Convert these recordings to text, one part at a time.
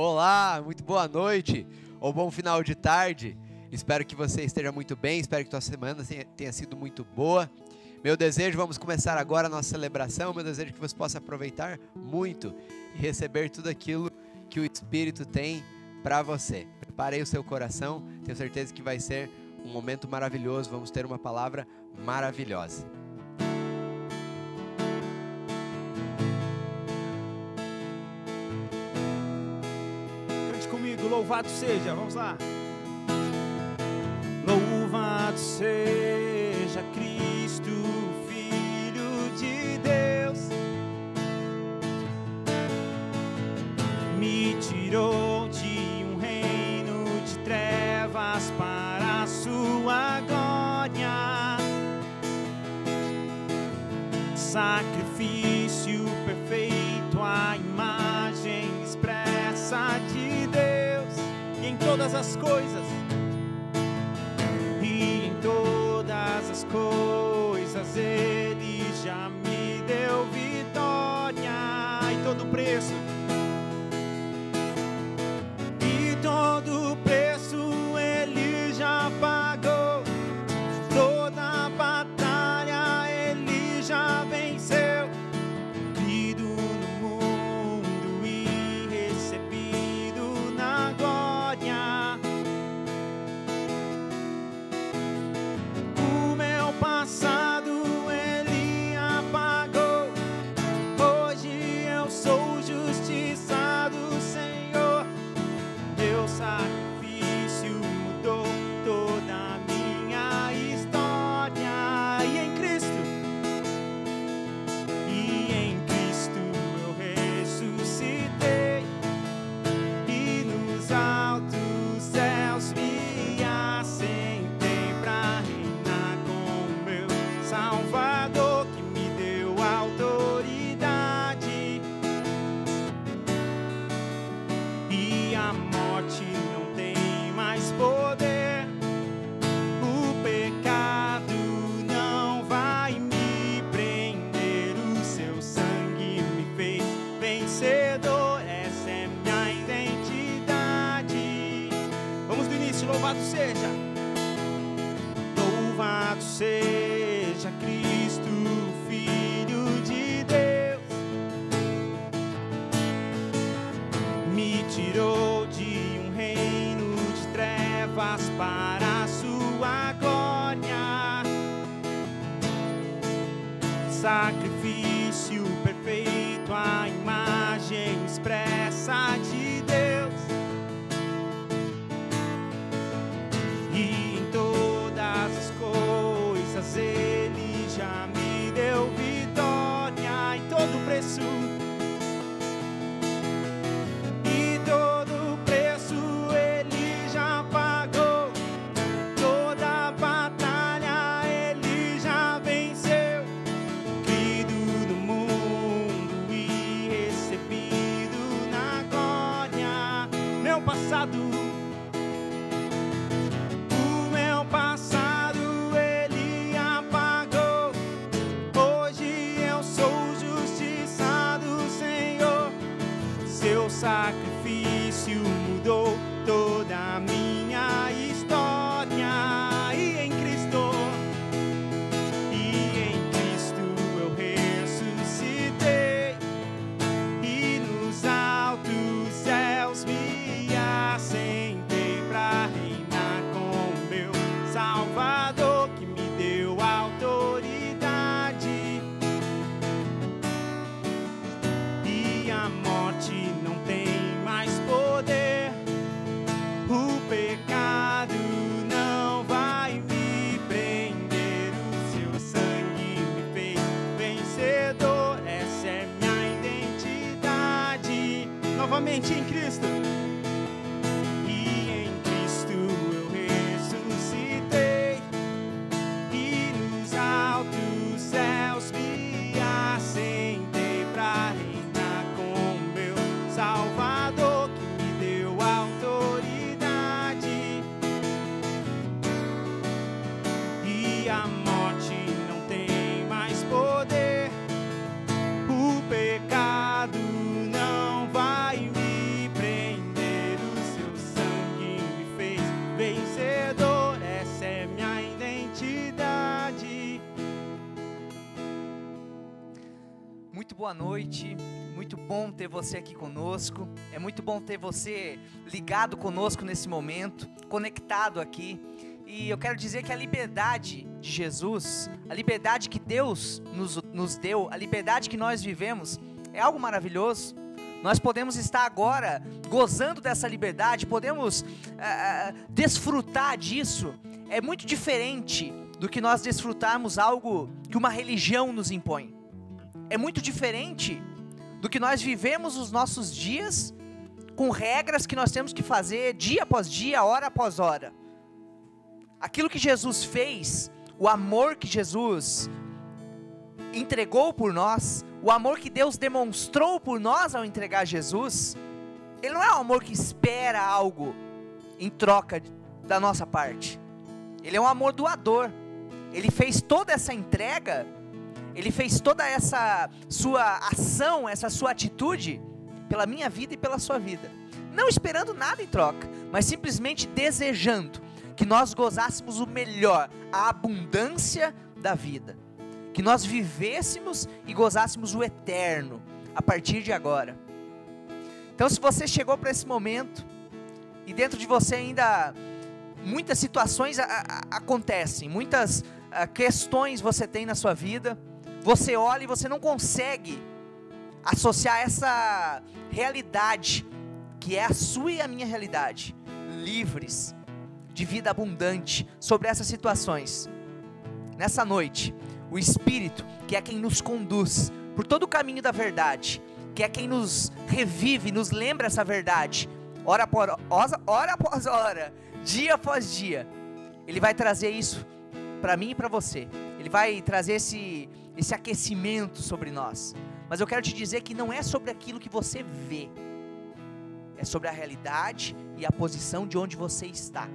Olá, muito boa noite ou bom final de tarde. Espero que você esteja muito bem, espero que tua semana tenha sido muito boa. Meu desejo, vamos começar agora a nossa celebração, meu desejo é que você possa aproveitar muito e receber tudo aquilo que o Espírito tem para você. Preparei o seu coração, tenho certeza que vai ser um momento maravilhoso, vamos ter uma palavra maravilhosa. Cante comigo, louvado seja, vamos lá. Louvado seja Cristo, Filho de Deus, me tirou de um reino de trevas para a sua glória. Sacrifício perfeito, a imagem expressa de Deus. E em todas as coisas, Ele já me deu vitória. E todo preço, Ele já pagou. Toda a batalha Ele já venceu. Crido no mundo e recebido na glória. O meu passado Ele apagou. Hoje eu sou justiçado, Senhor. Meu sacrifício mudou toda a minha história. E em Cristo eu ressuscitei. E nos altos céus me assentei pra reinar com meu Salvador, que me deu autoridade. E a morte não tem mais poder. O pecado não vai me prender. O seu sangue me fez vencedor. Essa é minha identidade. Vamos do início, louvado seja. Louvado seja Cristo, Filho de Deus, me tirou de um reino de trevas para a sua glória. Sacrifício perfeito, a imagem expressa de Deus. E em todas as coisas Ele já me deu vitória. Em todo preço, e todo preço Ele já pagou. boa noite. Muito bom ter você aqui conosco. É muito bom ter você ligado conosco nesse momento, conectado aqui. E eu quero dizer que a liberdade de Jesus, a liberdade que Deus nos deu, a liberdade que nós vivemos, é algo maravilhoso. Nós podemos estar agora gozando dessa liberdade, podemos desfrutar disso. É muito diferente do que nós desfrutarmos algo que uma religião nos impõe. É muito diferente do que nós vivemos os nossos dias com regras que nós temos que fazer dia após dia, hora após hora. Aquilo que Jesus fez, o amor que Jesus entregou por nós, o amor que Deus demonstrou por nós ao entregar Jesus, ele não é um amor que espera algo em troca da nossa parte. Ele é um amor doador. Ele fez toda essa entrega, ele fez toda essa sua ação, essa sua atitude pela minha vida e pela sua vida. Não esperando nada em troca, mas simplesmente desejando que nós gozássemos o melhor, a abundância da vida. Que nós vivêssemos e gozássemos o eterno a partir de agora. Então, se você chegou para esse momento e dentro de você ainda muitas situações acontecem, muitas questões você tem na sua vida, você olha e você não consegue associar essa realidade, que é a sua e a minha realidade, livres, de vida abundante, sobre essas situações. Nessa noite, o Espírito, que é quem nos conduz por todo o caminho da verdade, que é quem nos revive, nos lembra essa verdade, hora após hora, dia após dia, ele vai trazer isso para mim e para você. Ele vai trazer esse aquecimento sobre nós. Mas eu quero te dizer que não é sobre aquilo que você vê, é sobre a realidade e a posição de onde você está.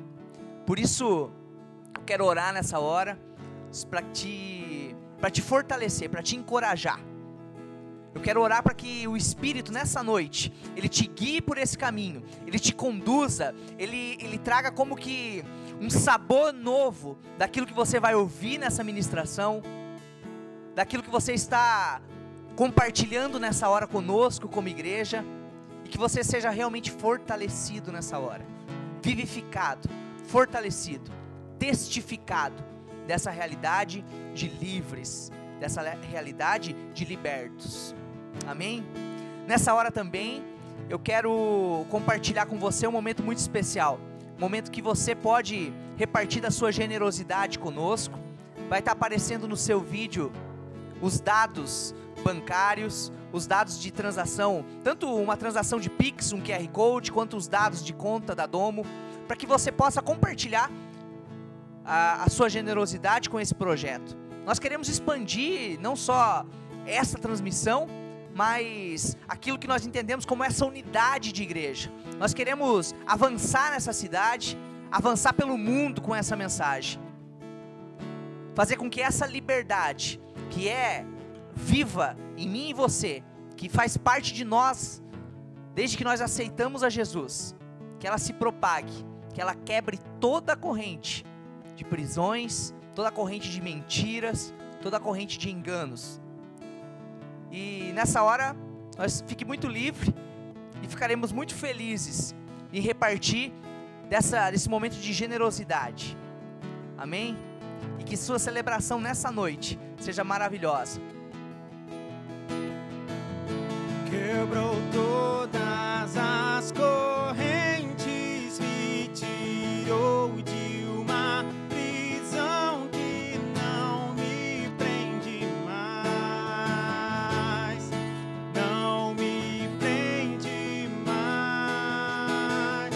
Por isso, eu quero orar nessa hora para te fortalecer, para te encorajar. Eu quero orar para que o Espírito nessa noite, ele te guie por esse caminho, ele te conduza, ele traga como que um sabor novo daquilo que você vai ouvir nessa ministração, daquilo que você está compartilhando nessa hora conosco como igreja, e que você seja realmente fortalecido nessa hora, vivificado, fortalecido, testificado dessa realidade de livres, dessa realidade de libertos. Amém? Nessa hora também eu quero compartilhar com você um momento muito especial, um momento que você pode repartir da sua generosidade conosco. Vai estar aparecendo no seu vídeo os dados bancários, os dados de transação, tanto uma transação de Pix, um QR Code, quanto os dados de conta da Domo, para que você possa compartilhar a sua generosidade com esse projeto. Nós queremos expandir não só essa transmissão, mas aquilo que nós entendemos como essa unidade de igreja. Nós queremos avançar nessa cidade, avançar pelo mundo com essa mensagem, fazer com que essa liberdade, que é viva em mim e você, que faz parte de nós, desde que nós aceitamos a Jesus, que ela se propague, que ela quebre toda a corrente de prisões, toda a corrente de mentiras, toda a corrente de enganos. E nessa hora, nós fique muito livre e ficaremos muito felizes em repartir desse momento de generosidade. Amém? E que sua celebração nessa noite seja maravilhosa. Quebrou todas as correntes, me tirou de uma prisão que não me prende mais, não me prende mais.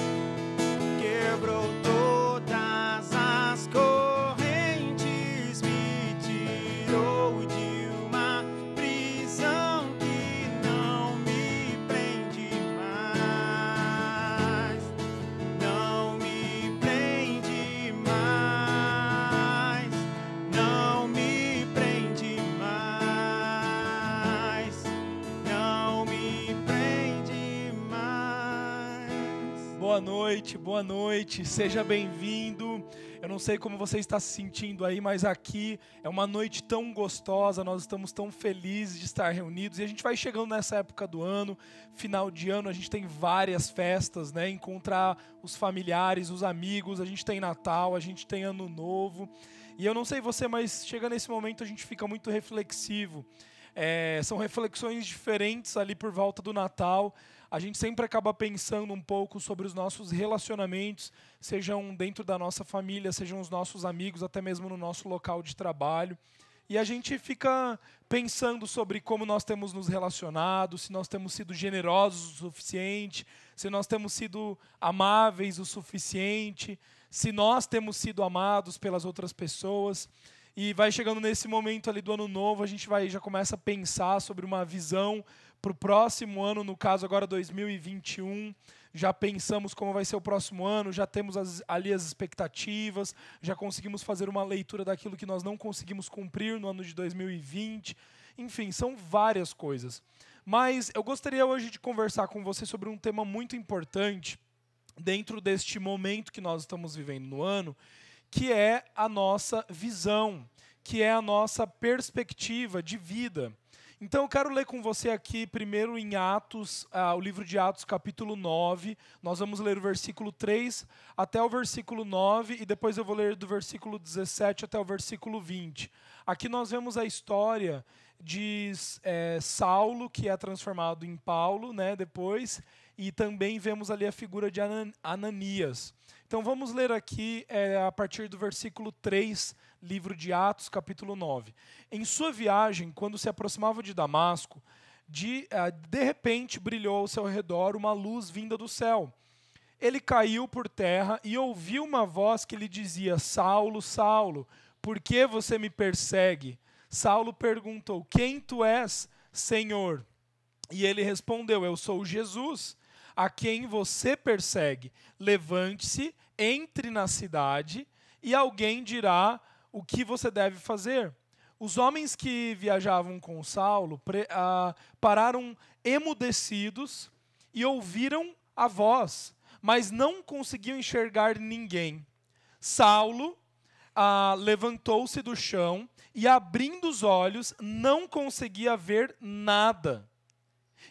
Quebrou todas as correntes, me tirou de uma prisão que não me prende mais, não me prende boa noite, seja bem-vindo. Eu não sei como você está se sentindo aí, mas aqui é uma noite tão gostosa, nós estamos tão felizes de estar reunidos e a gente vai chegando nessa época do ano, final de ano, a gente tem várias festas, né? Encontrar os familiares, os amigos, a gente tem Natal, a gente tem Ano Novo e eu não sei você, mas chega nesse momento a gente fica muito reflexivo. São reflexões diferentes ali por volta do Natal. A gente sempre acaba pensando um pouco sobre os nossos relacionamentos, sejam dentro da nossa família, sejam os nossos amigos, até mesmo no nosso local de trabalho. E a gente fica pensando sobre como nós temos nos relacionado, se nós temos sido generosos o suficiente, se nós temos sido amáveis o suficiente, se nós temos sido amados pelas outras pessoas. E vai chegando nesse momento ali do ano novo, a gente já começa a pensar sobre uma visão para o próximo ano, no caso agora 2021, já pensamos como vai ser o próximo ano, já temos ali as expectativas, já conseguimos fazer uma leitura daquilo que nós não conseguimos cumprir no ano de 2020, enfim, são várias coisas. Mas eu gostaria hoje de conversar com você sobre um tema muito importante dentro deste momento que nós estamos vivendo no ano, que é a nossa visão, que é a nossa perspectiva de vida. Então eu quero ler com você aqui primeiro em Atos, o livro de Atos capítulo 9, nós vamos ler o versículo 3 até o versículo 9 e depois eu vou ler do versículo 17 até o versículo 20. Aqui nós vemos a história de Saulo, que é transformado em Paulo, né, depois, e também vemos ali a figura de Ananias. Então vamos ler aqui a partir do versículo 3, livro de Atos, capítulo 9. Em sua viagem, quando se aproximava de Damasco, de repente brilhou ao seu redor uma luz vinda do céu. Ele caiu por terra e ouviu uma voz que lhe dizia: Saulo, Saulo, por que você me persegue? Saulo perguntou: quem tu és, Senhor? E ele respondeu: eu sou Jesus, a quem você persegue. Levante-se, entre na cidade e alguém dirá o que você deve fazer. Os homens que viajavam com Saulo pararam emudecidos e ouviram a voz, mas não conseguiam enxergar ninguém. Saulo levantou-se do chão e, abrindo os olhos, não conseguia ver nada.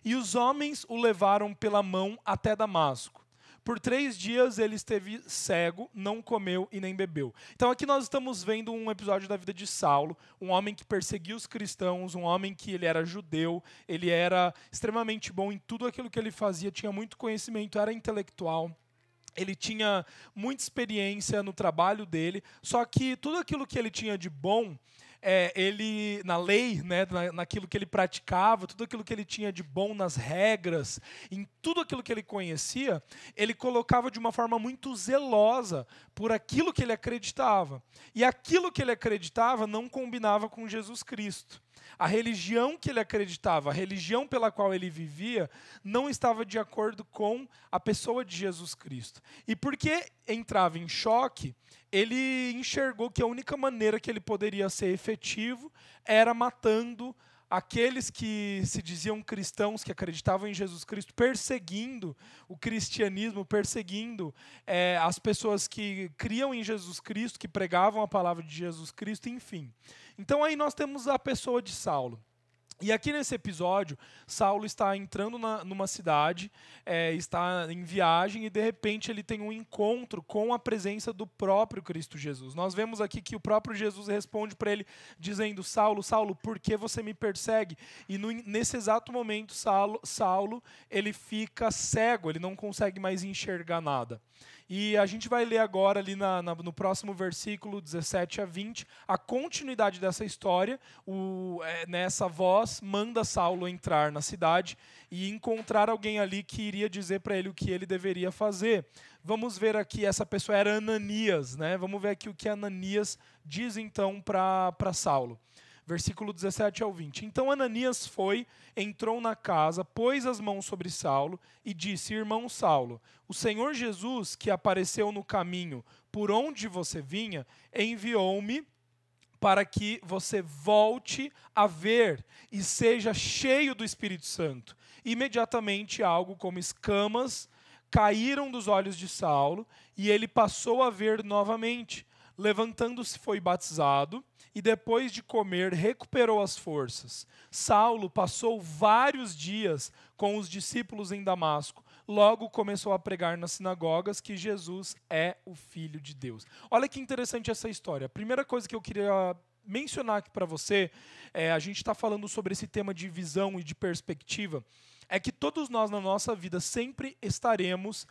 E os homens o levaram pela mão até Damasco. Por 3 dias ele esteve cego, não comeu e nem bebeu. Então aqui nós estamos vendo um episódio da vida de Saulo, um homem que perseguia os cristãos, um homem que ele era judeu, ele era extremamente bom em tudo aquilo que ele fazia, tinha muito conhecimento, era intelectual. Ele tinha muita experiência no trabalho dele, só que tudo aquilo que ele tinha de bom, ele, na lei, né, naquilo que ele praticava, tudo aquilo que ele tinha de bom nas regras, em tudo aquilo que ele conhecia, ele colocava de uma forma muito zelosa por aquilo que ele acreditava. E aquilo que ele acreditava não combinava com Jesus Cristo. A religião que ele acreditava, a religião pela qual ele vivia, não estava de acordo com a pessoa de Jesus Cristo. E porque entrava em choque, ele enxergou que a única maneira que ele poderia ser efetivo era matando aqueles que se diziam cristãos, que acreditavam em Jesus Cristo, perseguindo o cristianismo, perseguindo as pessoas que criam em Jesus Cristo, que pregavam a palavra de Jesus Cristo, enfim. Então aí nós temos a pessoa de Saulo. E aqui nesse episódio, Saulo está entrando numa cidade, está em viagem e de repente ele tem um encontro com a presença do próprio Cristo Jesus. Nós vemos aqui que o próprio Jesus responde para ele dizendo: Saulo, Saulo, por que você me persegue? E nesse exato momento, Saulo ele fica cego, ele não consegue mais enxergar nada. E a gente vai ler agora ali no próximo versículo 17 a 20, a continuidade dessa história. Nessa voz manda Saulo entrar na cidade e encontrar alguém ali que iria dizer para ele o que ele deveria fazer. Vamos ver aqui, essa pessoa era Ananias, né? Vamos ver aqui o que Ananias diz então para Saulo. Versículo 17 ao 20. Então Ananias foi, entrou na casa, pôs as mãos sobre Saulo e disse: Irmão Saulo, o Senhor Jesus, que apareceu no caminho por onde você vinha, enviou-me para que você volte a ver e seja cheio do Espírito Santo. Imediatamente algo como escamas caíram dos olhos de Saulo e ele passou a ver novamente. Levantando-se, foi batizado e depois de comer recuperou as forças. Saulo passou vários dias com os discípulos em Damasco. Logo começou a pregar nas sinagogas que Jesus é o Filho de Deus. Olha que interessante essa história. A primeira coisa que eu queria mencionar aqui para você, a gente está falando sobre esse tema de visão e de perspectiva, é que todos nós na nossa vida sempre estaremos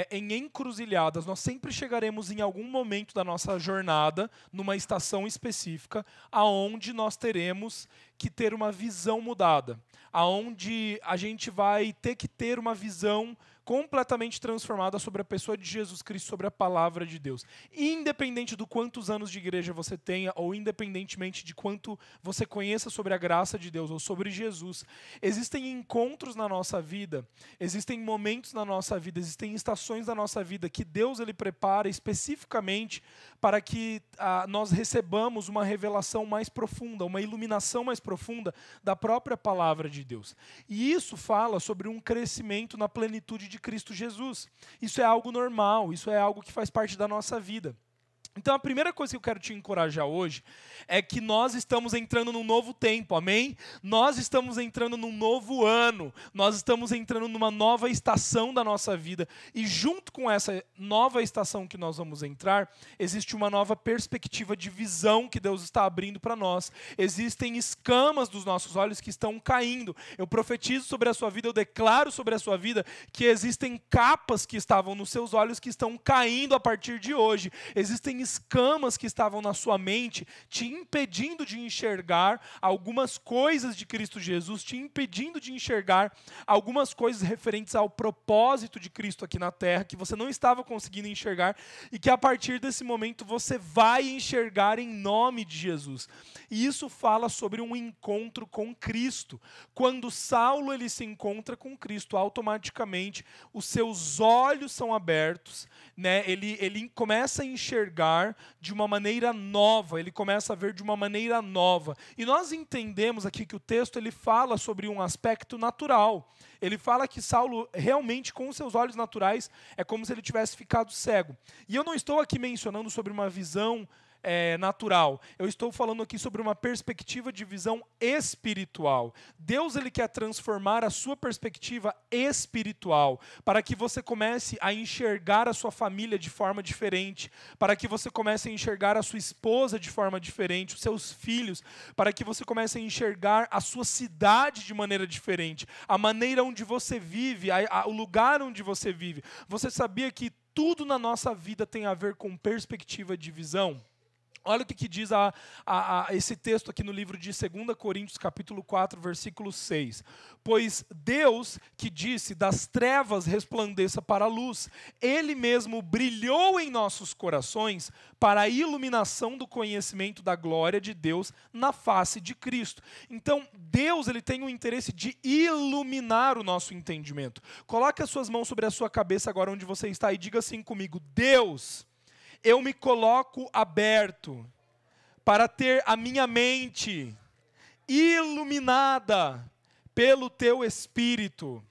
em encruzilhadas, nós sempre chegaremos em algum momento da nossa jornada, numa estação específica, aonde nós teremos que ter uma visão mudada, aonde a gente vai ter que ter uma visão completamente transformada sobre a pessoa de Jesus Cristo, sobre a palavra de Deus. Independente do quantos anos de igreja você tenha, ou independentemente de quanto você conheça sobre a graça de Deus ou sobre Jesus, existem encontros na nossa vida, existem momentos na nossa vida, existem estações da nossa vida que Deus ele prepara especificamente para que nós recebamos uma revelação mais profunda, uma iluminação mais profunda da própria palavra de Deus. E isso fala sobre um crescimento na plenitude de Cristo Jesus. Isso é algo normal, isso é algo que faz parte da nossa vida. Então a primeira coisa que eu quero te encorajar hoje é que nós estamos entrando num novo tempo, amém? Nós estamos entrando num novo ano, nós estamos entrando numa nova estação da nossa vida e junto com essa nova estação que nós vamos entrar, existe uma nova perspectiva de visão que Deus está abrindo para nós. Existem escamas dos nossos olhos que estão caindo. Eu profetizo sobre a sua vida, eu declaro sobre a sua vida que existem capas que estavam nos seus olhos que estão caindo a partir de hoje. Existem escamas que estavam na sua mente, te impedindo de enxergar algumas coisas de Cristo Jesus, te impedindo de enxergar algumas coisas referentes ao propósito de Cristo aqui na terra, que você não estava conseguindo enxergar, e que a partir desse momento você vai enxergar em nome de Jesus. E isso fala sobre um encontro com Cristo. Quando Saulo ele se encontra com Cristo, automaticamente os seus olhos são abertos, né? Ele começa a enxergar de uma maneira nova, ele começa a ver de uma maneira nova. E nós entendemos aqui que o texto ele fala sobre um aspecto natural. Ele fala que Saulo realmente com os seus olhos naturais é como se ele tivesse ficado cego. E eu não estou aqui mencionando sobre uma visão natural. Eu estou falando aqui sobre uma perspectiva de visão espiritual. Deus ele quer transformar a sua perspectiva espiritual para que você comece a enxergar a sua família de forma diferente, para que você comece a enxergar a sua esposa de forma diferente, os seus filhos, para que você comece a enxergar a sua cidade de maneira diferente, a maneira onde você vive, o lugar onde você vive. Você sabia que tudo na nossa vida tem a ver com perspectiva de visão? Olha o que diz esse texto aqui no livro de 2 Coríntios, capítulo 4, versículo 6. Pois Deus, que disse, das trevas resplandeça para a luz, Ele mesmo brilhou em nossos corações para a iluminação do conhecimento da glória de Deus na face de Cristo. Então, Deus ele tem o interesse de iluminar o nosso entendimento. Coloque as suas mãos sobre a sua cabeça agora onde você está e diga assim comigo: Deus, eu me coloco aberto para ter a minha mente iluminada pelo Teu Espírito.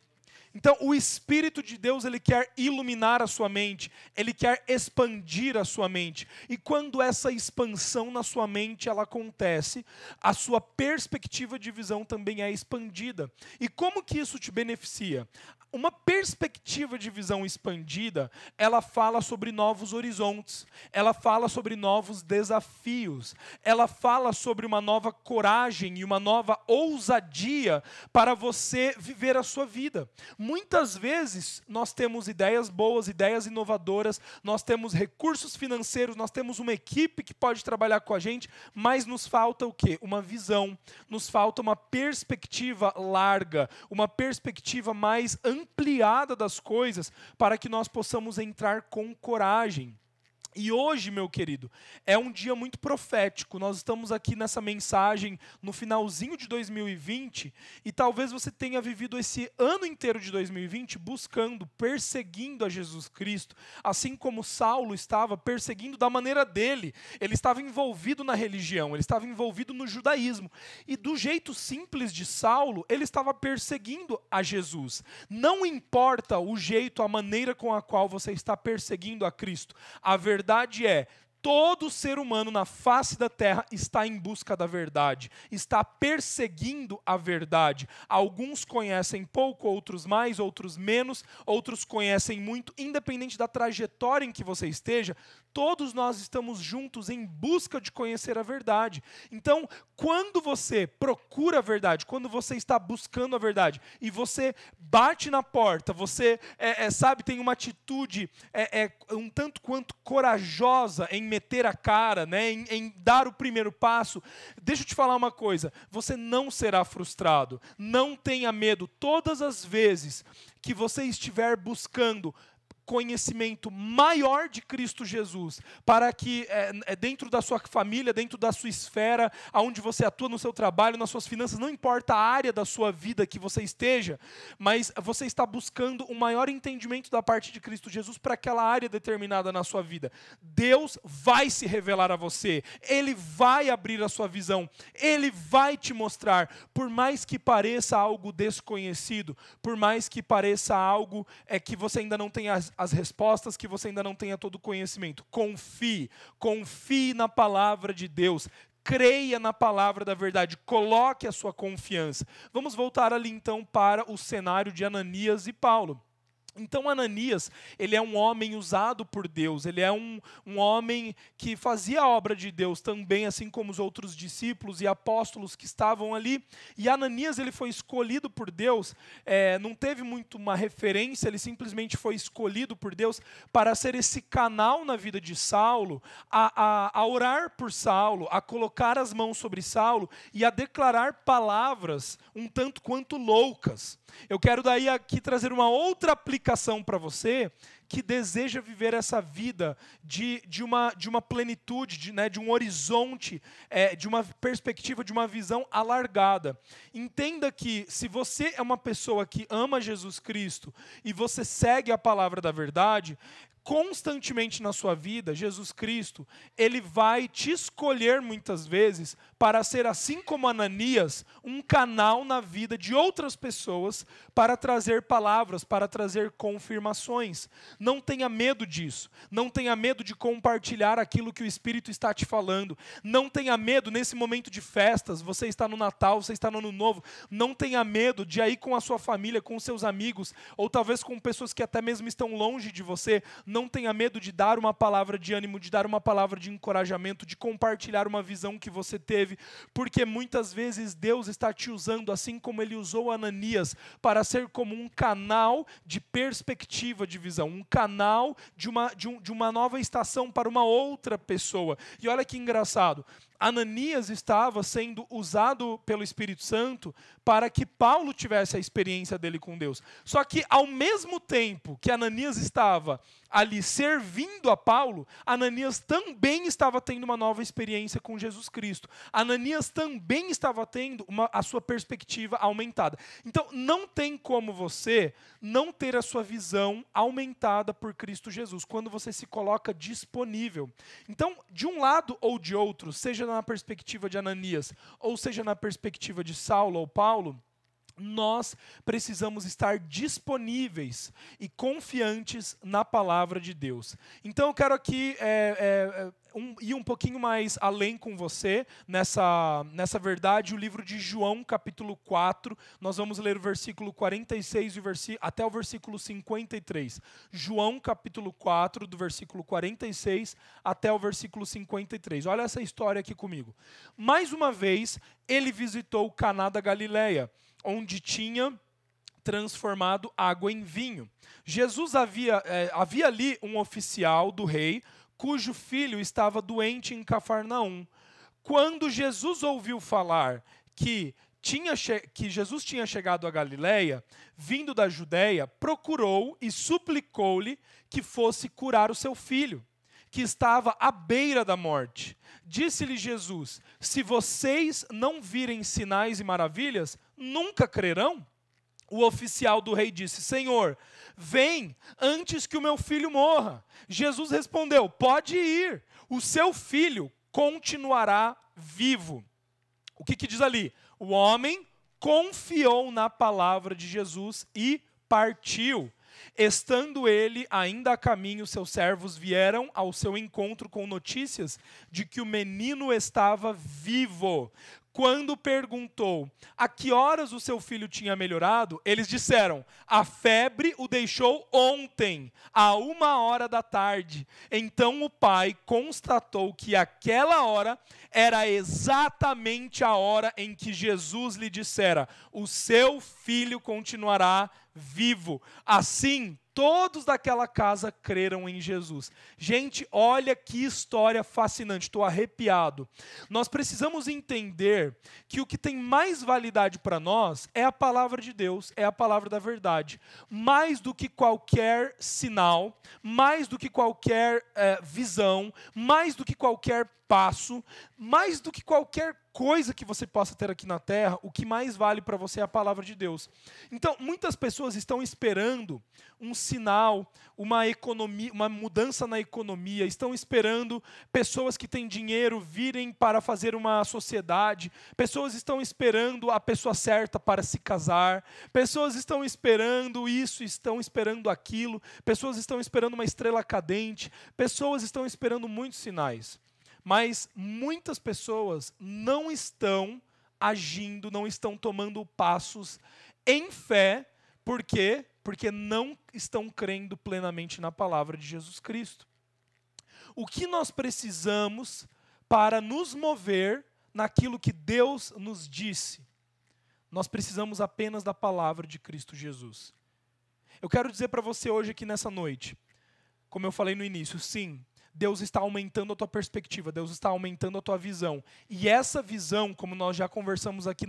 Então, o Espírito de Deus, ele quer iluminar a sua mente, ele quer expandir a sua mente. E quando essa expansão na sua mente ela acontece, a sua perspectiva de visão também é expandida. E como que isso te beneficia? Uma perspectiva de visão expandida, ela fala sobre novos horizontes, ela fala sobre novos desafios, ela fala sobre uma nova coragem e uma nova ousadia para você viver a sua vida. Muitas vezes nós temos ideias boas, ideias inovadoras, nós temos recursos financeiros, nós temos uma equipe que pode trabalhar com a gente, mas nos falta o quê? Uma visão, nos falta uma perspectiva larga, uma perspectiva mais ampliada das coisas para que nós possamos entrar com coragem. E hoje, meu querido, é um dia muito profético. Nós estamos aqui nessa mensagem no finalzinho de 2020 e talvez você tenha vivido esse ano inteiro de 2020 buscando, perseguindo a Jesus Cristo, assim como Saulo estava perseguindo da maneira dele. Ele estava envolvido na religião, ele estava envolvido no judaísmo. E do jeito simples de Saulo, ele estava perseguindo a Jesus. Não importa o jeito, a maneira com a qual você está perseguindo a Cristo. A verdade é, todo ser humano na face da terra está em busca da verdade, está perseguindo a verdade. Alguns conhecem pouco, outros mais, outros menos, outros conhecem muito, independente da trajetória em que você esteja, todos nós estamos juntos em busca de conhecer a verdade. Então, quando você procura a verdade, quando você está buscando a verdade, e você bate na porta, você, tem uma atitude um tanto quanto corajosa em meter a cara, né, em dar o primeiro passo, deixa eu te falar uma coisa, você não será frustrado. Não tenha medo. Todas as vezes que você estiver buscando conhecimento maior de Cristo Jesus, para que dentro da sua família, dentro da sua esfera, aonde você atua no seu trabalho, nas suas finanças, não importa a área da sua vida que você esteja, mas você está buscando um maior entendimento da parte de Cristo Jesus para aquela área determinada na sua vida. Deus vai se revelar a você, Ele vai abrir a sua visão, Ele vai te mostrar, por mais que pareça algo desconhecido, por mais que pareça algo que você ainda não tenha as respostas, que você ainda não tenha todo o conhecimento. Confie na palavra de Deus. Creia na palavra da verdade. Coloque a sua confiança. Vamos voltar ali então para o cenário de Ananias e Paulo. Então Ananias, ele é um homem usado por Deus, ele é um homem que fazia a obra de Deus também, assim como os outros discípulos e apóstolos que estavam ali. E Ananias, ele foi escolhido por Deus, não teve muito uma referência, ele simplesmente foi escolhido por Deus para ser esse canal na vida de Saulo, a orar por Saulo, a colocar as mãos sobre Saulo e a declarar palavras um tanto quanto loucas. Eu quero daí aqui trazer uma outra aplicação para você que deseja viver essa vida de uma plenitude, de um horizonte, de uma perspectiva, de uma visão alargada. Entenda que se você é uma pessoa que ama Jesus Cristo e você segue a palavra da verdade, constantemente na sua vida, Jesus Cristo, Ele vai te escolher muitas vezes para ser, assim como Ananias, um canal na vida de outras pessoas para trazer palavras, para trazer confirmações. Não tenha medo disso. Não tenha medo de compartilhar aquilo que o Espírito está te falando. Não tenha medo nesse momento de festas, você está no Natal, você está no Ano Novo, não tenha medo de ir com a sua família, com os seus amigos, ou talvez com pessoas que até mesmo estão longe de você. Não tenha medo de dar uma palavra de ânimo, de dar uma palavra de encorajamento, de compartilhar uma visão que você teve, porque muitas vezes Deus está te usando, assim como Ele usou Ananias, para ser como um canal de perspectiva de visão, um canal de uma nova estação para uma outra pessoa. E olha que engraçado, Ananias estava sendo usado pelo Espírito Santo para que Paulo tivesse a experiência dele com Deus. Só que ao mesmo tempo que Ananias estava ali servindo a Paulo, Ananias também estava tendo uma nova experiência com Jesus Cristo. Ananias também estava tendo a sua perspectiva aumentada. Então não tem como você não ter a sua visão aumentada por Cristo Jesus, quando você se coloca disponível. Então, de um lado ou de outro, seja na perspectiva de Ananias, ou seja na perspectiva de Saulo ou Paulo, nós precisamos estar disponíveis e confiantes na palavra de Deus. Então eu quero aqui ir um pouquinho mais além com você, nessa verdade, o livro de João, capítulo 4, nós vamos ler o versículo 46 até o versículo 53. João, capítulo 4, do versículo 46 até o versículo 53. Olha essa história aqui comigo. Mais uma vez, ele visitou Caná da Galileia, onde tinha transformado água em vinho. Jesus havia ali um oficial do rei, cujo filho estava doente em Cafarnaum. Quando Jesus ouviu falar que Jesus tinha chegado a Galileia, vindo da Judéia, procurou e suplicou-lhe que fosse curar o seu filho, que estava à beira da morte. Disse-lhe Jesus: se vocês não virem sinais e maravilhas, nunca crerão? O oficial do rei disse: Senhor, vem antes que o meu filho morra. Jesus respondeu: pode ir, o seu filho continuará vivo. O que diz ali? O homem confiou na palavra de Jesus e partiu. Estando ele ainda a caminho, seus servos vieram ao seu encontro com notícias de que o menino estava vivo. Quando perguntou a que horas o seu filho tinha melhorado, eles disseram: a febre o deixou ontem, à 1h da tarde. Então o pai constatou que aquela hora era exatamente a hora em que Jesus lhe dissera: o seu filho continuará vivo. Assim, todos daquela casa creram em Jesus. Gente, olha que história fascinante, estou arrepiado. Nós precisamos entender que o que tem mais validade para nós é a palavra de Deus, é a palavra da verdade. Mais do que qualquer sinal, mais do que qualquer visão, mais do que qualquer passo, mais do que qualquer coisa que você possa ter aqui na terra, o que mais vale para você é a palavra de Deus. Então, muitas pessoas estão esperando um sinal, uma economia, uma mudança na economia, estão esperando pessoas que têm dinheiro virem para fazer uma sociedade, pessoas estão esperando a pessoa certa para se casar, pessoas estão esperando isso, estão esperando aquilo, pessoas estão esperando uma estrela cadente, pessoas estão esperando muitos sinais. Mas muitas pessoas não estão agindo, não estão tomando passos em fé. Por quê? Porque não estão crendo plenamente na palavra de Jesus Cristo. O que nós precisamos para nos mover naquilo que Deus nos disse? Nós precisamos apenas da palavra de Cristo Jesus. Eu quero dizer para você hoje aqui nessa noite, como eu falei no início, sim, Deus está aumentando a tua perspectiva, Deus está aumentando a tua visão. E essa visão, como nós já conversamos aqui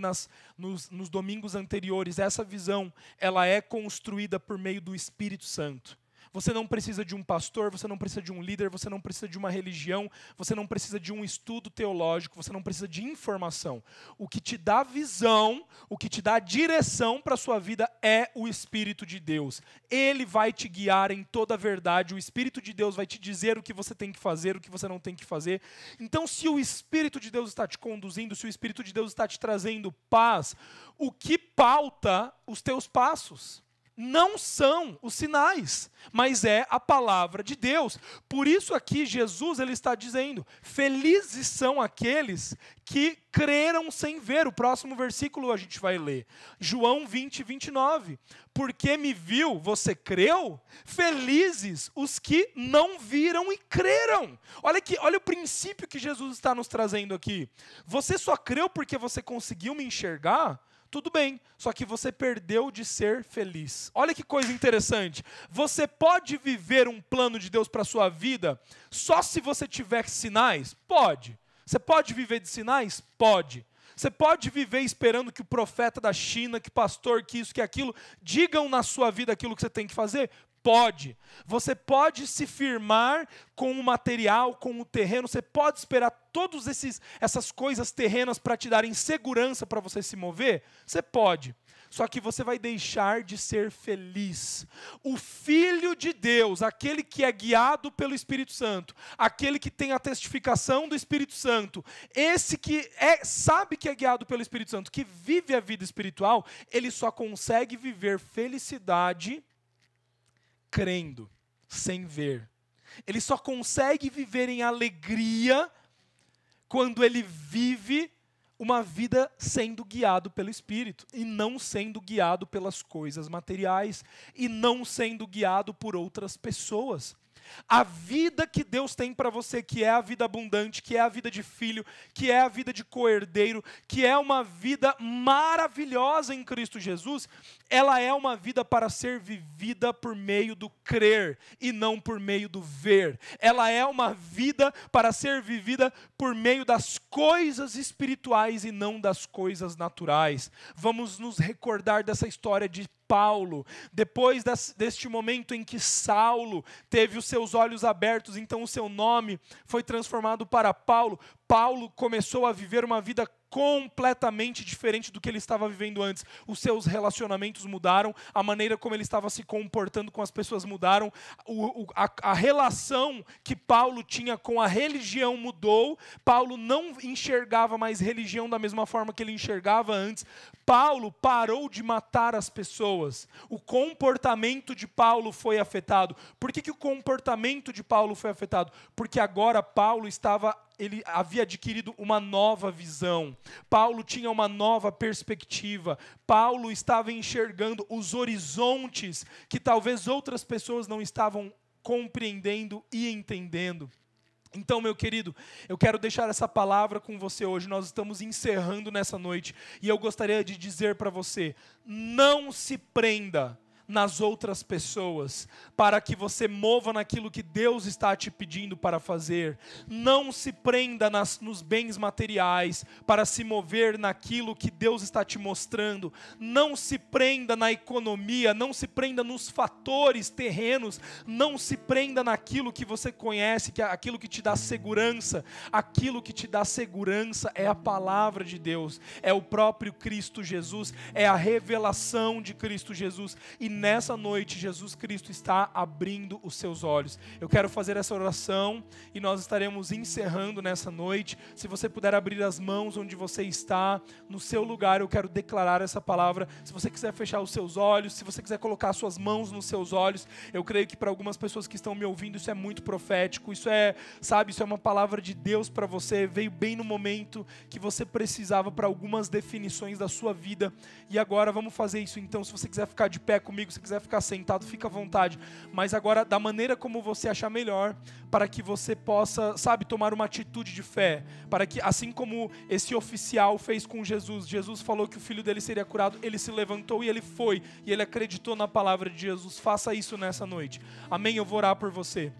nos domingos anteriores, essa visão, ela é construída por meio do Espírito Santo. Você não precisa de um pastor, você não precisa de um líder, você não precisa de uma religião, você não precisa de um estudo teológico, você não precisa de informação. O que te dá visão, o que te dá direção para a sua vida é o Espírito de Deus. Ele vai te guiar em toda a verdade, o Espírito de Deus vai te dizer o que você tem que fazer, o que você não tem que fazer. Então, se o Espírito de Deus está te conduzindo, se o Espírito de Deus está te trazendo paz, o que pauta os teus passos? Não são os sinais, mas é a palavra de Deus. Por isso aqui Jesus ele está dizendo: felizes são aqueles que creram sem ver. O próximo versículo a gente vai ler. João 20, 29. Porque me viu, você creu? Felizes os que não viram e creram. Olha o princípio que Jesus está nos trazendo aqui. Você só creu porque você conseguiu me enxergar? Tudo bem, só que você perdeu de ser feliz. Olha que coisa interessante. Você pode viver um plano de Deus para a sua vida só se você tiver sinais? Pode. Você pode viver de sinais? Pode. Você pode viver esperando que o profeta da China, que pastor, que isso, que aquilo, digam na sua vida aquilo que você tem que fazer? Pode. Você pode se firmar com o material, com o terreno, você pode esperar todas essas coisas terrenas para te darem segurança para você se mover? Você pode. Só que você vai deixar de ser feliz. O Filho de Deus, aquele que é guiado pelo Espírito Santo, aquele que tem a testificação do Espírito Santo, esse que sabe que é guiado pelo Espírito Santo, que vive a vida espiritual, ele só consegue viver felicidade crendo, sem ver. Ele só consegue viver em alegria quando ele vive uma vida sendo guiado pelo Espírito e não sendo guiado pelas coisas materiais e não sendo guiado por outras pessoas. A vida que Deus tem para você, que é a vida abundante, que é a vida de filho, que é a vida de co-herdeiro, que é uma vida maravilhosa em Cristo Jesus, ela é uma vida para ser vivida por meio do crer e não por meio do ver. Ela é uma vida para ser vivida por meio das coisas espirituais e não das coisas naturais. Vamos nos recordar dessa história de Paulo. Depois deste momento em que Saulo teve os seus olhos abertos, então o seu nome foi transformado para Paulo. Paulo começou a viver uma vida completamente diferente do que ele estava vivendo antes. Os seus relacionamentos mudaram, a maneira como ele estava se comportando com as pessoas mudaram, a relação que Paulo tinha com a religião mudou. Paulo não enxergava mais religião da mesma forma que ele enxergava antes. Paulo parou de matar as pessoas. O comportamento de Paulo foi afetado. Por que o comportamento de Paulo foi afetado? Porque agora Paulo ele havia adquirido uma nova visão. Paulo tinha uma nova perspectiva. Paulo estava enxergando os horizontes que talvez outras pessoas não estavam compreendendo e entendendo. Então, meu querido, eu quero deixar essa palavra com você hoje. Nós estamos encerrando nessa noite e eu gostaria de dizer para você: não se prenda nas outras pessoas, para que você mova naquilo que Deus está te pedindo para fazer. Não se prenda nos bens materiais, para se mover naquilo que Deus está te mostrando. Não se prenda na economia, não se prenda nos fatores terrenos, não se prenda naquilo que você conhece, que é aquilo que te dá segurança. Aquilo que te dá segurança é a palavra de Deus, é o próprio Cristo Jesus, é a revelação de Cristo Jesus. E nessa noite, Jesus Cristo está abrindo os seus olhos. Eu quero fazer essa oração e nós estaremos encerrando nessa noite. Se você puder abrir as mãos onde você está, no seu lugar, eu quero declarar essa palavra. Se você quiser fechar os seus olhos, se você quiser colocar suas mãos nos seus olhos, eu creio que para algumas pessoas que estão me ouvindo, isso é muito profético. Isso é uma palavra de Deus para você. Veio bem no momento que você precisava para algumas definições da sua vida. E agora vamos fazer isso. Então, se você quiser ficar de pé comigo, se quiser ficar sentado, fica à vontade. Mas agora, da maneira como você achar melhor, para que você possa, tomar uma atitude de fé. Para que, assim como esse oficial fez com Jesus, Jesus falou que o filho dele seria curado, ele se levantou e ele foi. E ele acreditou na palavra de Jesus. Faça isso nessa noite. Amém? Eu vou orar por você.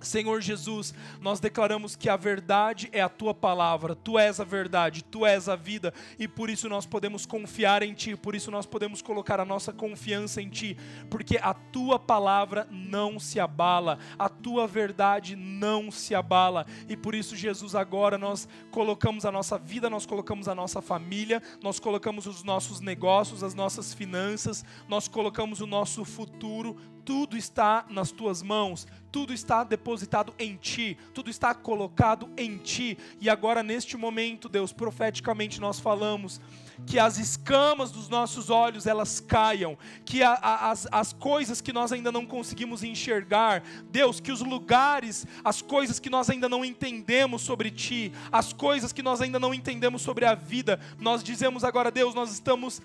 Senhor Jesus, nós declaramos que a verdade é a Tua palavra, Tu és a verdade, Tu és a vida, e por isso nós podemos confiar em Ti, por isso nós podemos colocar a nossa confiança em Ti, porque a Tua palavra não se abala, a Tua verdade não se abala, e por isso, Jesus, agora nós colocamos a nossa vida, nós colocamos a nossa família, nós colocamos os nossos negócios, as nossas finanças, nós colocamos o nosso futuro. Tudo está nas Tuas mãos, tudo está depositado em Ti, tudo está colocado em Ti. E agora, neste momento, Deus, profeticamente nós falamos que as escamas dos nossos olhos, elas caiam, que as coisas que nós ainda não conseguimos enxergar, Deus, que os lugares, as coisas que nós ainda não entendemos sobre Ti, as coisas que nós ainda não entendemos sobre a vida, nós dizemos agora, Deus, nós estamos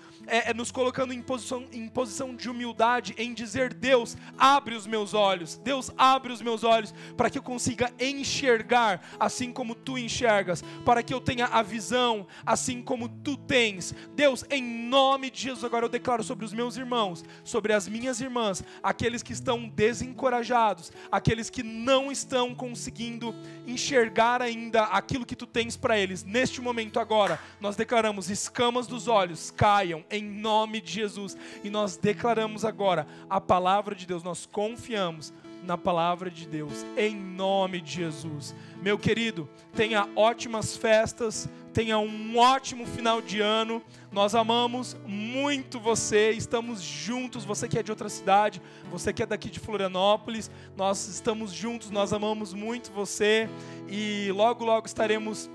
nos colocando em posição de humildade, em dizer, Deus, abre os meus olhos, Deus, abre os meus olhos, para que eu consiga enxergar, assim como Tu enxergas, para que eu tenha a visão, assim como Tu tens. Deus, em nome de Jesus, agora eu declaro sobre os meus irmãos, sobre as minhas irmãs, aqueles que estão desencorajados, aqueles que não estão conseguindo enxergar ainda aquilo que Tu tens para eles. Neste momento agora, nós declaramos, escamas dos olhos caiam em nome de Jesus, e nós declaramos agora a palavra de Deus, nós confiamos na palavra de Deus, em nome de Jesus. Meu querido, tenha ótimas festas, tenha um ótimo final de ano. Nós amamos muito você, estamos juntos. Você que é de outra cidade, você que é daqui de Florianópolis, nós estamos juntos, nós amamos muito você. E logo, logo estaremos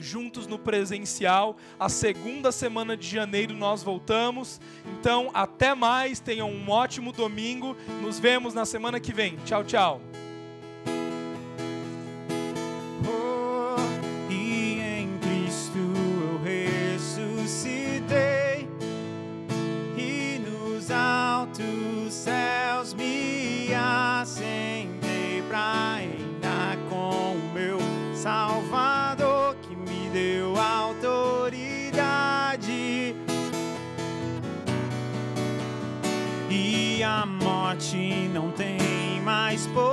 juntos no presencial. A segunda semana de janeiro nós voltamos. Então, até mais, tenham um ótimo domingo. Nos vemos na semana que vem. Tchau, tchau. E em Cristo eu ressuscitei, e nos altos céus me assentei pra reinar com o meu Salvador, que me deu autoridade. E a morte não tem mais poder.